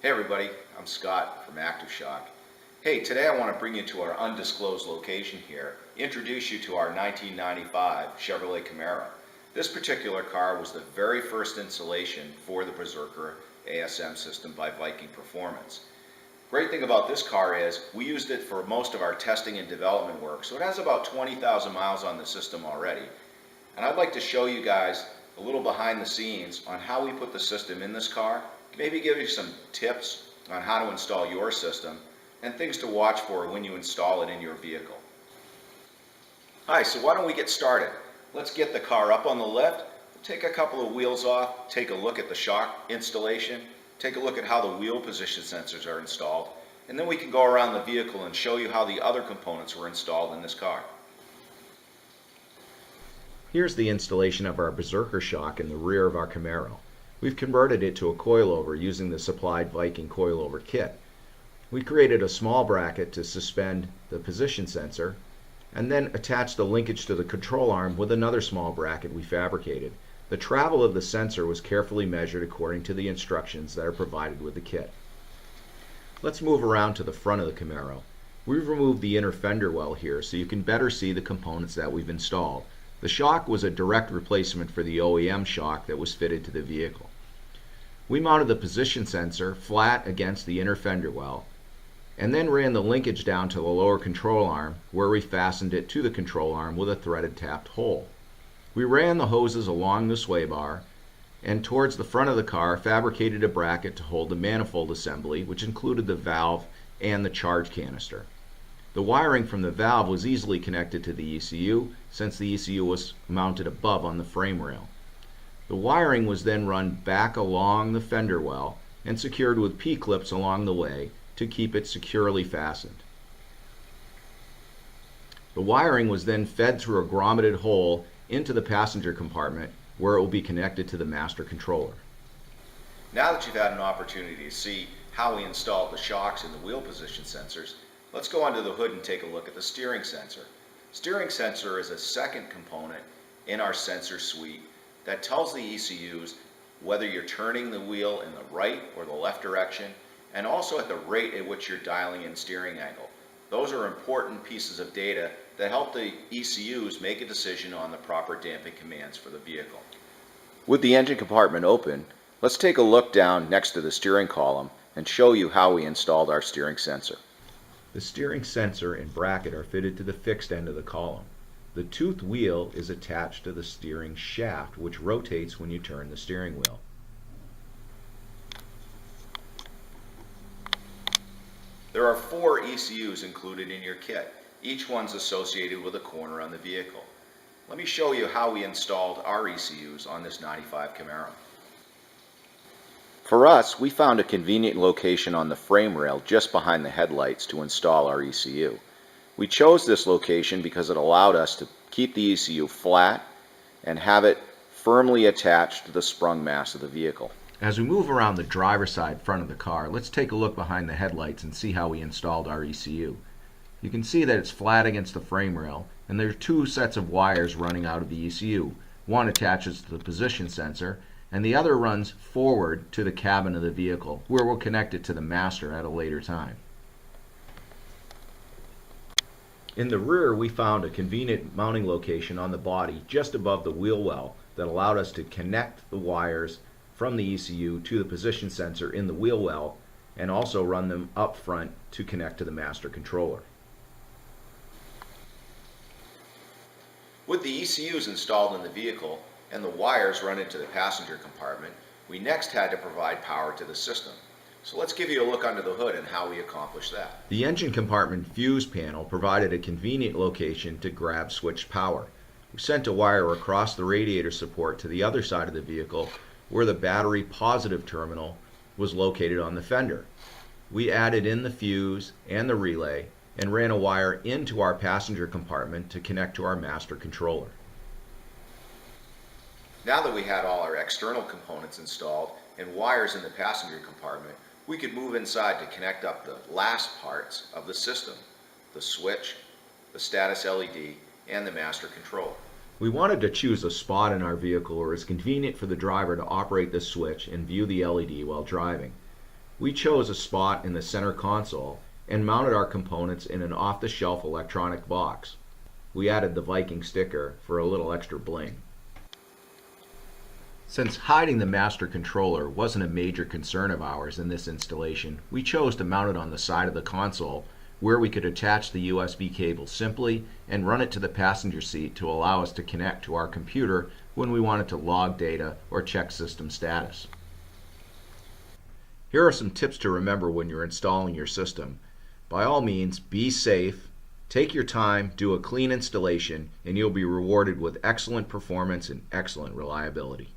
Hey everybody, I'm Scott from ActiveShock. Hey, today I want to bring you to our undisclosed location here, introduce you to our 1995 Chevrolet Camaro. This particular car was the very first installation for the Berserker ASM system by Viking Performance. Great thing about this car is we used it for most of our testing and development work, so it has about 20,000 miles on the system already. And I'd like to show you guys a little behind the scenes on how we put the system in this car, maybe give you some tips on how to install your system and things to watch for when you install it in your vehicle. Alright, so why don't we get started? Let's get the car up on the lift, take a couple of wheels off, take a look at the shock installation, take a look at how the wheel position sensors are installed, and then we can go around the vehicle and show you how the other components were installed in this car. Here's the installation of our Berserker shock in the rear of our Camaro. We've converted it to a coilover using the supplied Viking coilover kit. We created a small bracket to suspend the position sensor and then attached the linkage to the control arm with another small bracket we fabricated. The travel of the sensor was carefully measured according to the instructions that are provided with the kit. Let's move around to the front of the Camaro. We've removed the inner fender well here so you can better see the components that we've installed. The shock was a direct replacement for the OEM shock that was fitted to the vehicle. We mounted the position sensor flat against the inner fender well and then ran the linkage down to the lower control arm where we fastened it to the control arm with a threaded tapped hole. We ran the hoses along the sway bar and towards the front of the car fabricated a bracket to hold the manifold assembly, which included the valve and the charge canister. The wiring from the valve was easily connected to the ECU since the ECU was mounted above on the frame rail. The wiring was then run back along the fender well and secured with P-clips along the way to keep it securely fastened. The wiring was then fed through a grommeted hole into the passenger compartment where it will be connected to the master controller. Now that you've had an opportunity to see how we installed the shocks and the wheel position sensors, let's go under the hood and take a look at the steering sensor. Steering sensor is a second component in our sensor suite that tells the ECUs whether you're turning the wheel in the right or the left direction, and also at the rate at which you're dialing in steering angle. Those are important pieces of data that help the ECUs make a decision on the proper damping commands for the vehicle. With the engine compartment open, let's take a look down next to the steering column and show you how we installed our steering sensor. The steering sensor and bracket are fitted to the fixed end of the column. The toothed wheel is attached to the steering shaft, which rotates when you turn the steering wheel. There are 4 ECUs included in your kit. Each one's associated with a corner on the vehicle. Let me show you how we installed our ECUs on this 95 Camaro. For us, we found a convenient location on the frame rail just behind the headlights to install our ECU. We chose this location because it allowed us to keep the ECU flat and have it firmly attached to the sprung mass of the vehicle. As we move around the driver's side front of the car, let's take a look behind the headlights and see how we installed our ECU. You can see that it's flat against the frame rail, and there are 2 sets of wires running out of the ECU. One attaches to the position sensor, and the other runs forward to the cabin of the vehicle, where we'll connect it to the master at a later time. In the rear, we found a convenient mounting location on the body just above the wheel well that allowed us to connect the wires from the ECU to the position sensor in the wheel well and also run them up front to connect to the master controller. With the ECUs installed in the vehicle and the wires run into the passenger compartment, we next had to provide power to the system. So let's give you a look under the hood and how we accomplished that. The engine compartment fuse panel provided a convenient location to grab switched power. We sent a wire across the radiator support to the other side of the vehicle where the battery positive terminal was located on the fender. We added in the fuse and the relay and ran a wire into our passenger compartment to connect to our master controller. Now that we had all our external components installed and wires in the passenger compartment, we could move inside to connect up the last parts of the system, the switch, the status LED, and the master controller. We wanted to choose a spot in our vehicle where it's convenient for the driver to operate the switch and view the LED while driving. We chose a spot in the center console and mounted our components in an off-the-shelf electronic box. We added the Viking sticker for a little extra bling. Since hiding the master controller wasn't a major concern of ours in this installation, we chose to mount it on the side of the console where we could attach the USB cable simply and run it to the passenger seat to allow us to connect to our computer when we wanted to log data or check system status. Here are some tips to remember when you're installing your system. By all means, be safe, take your time, do a clean installation, and you'll be rewarded with excellent performance and excellent reliability.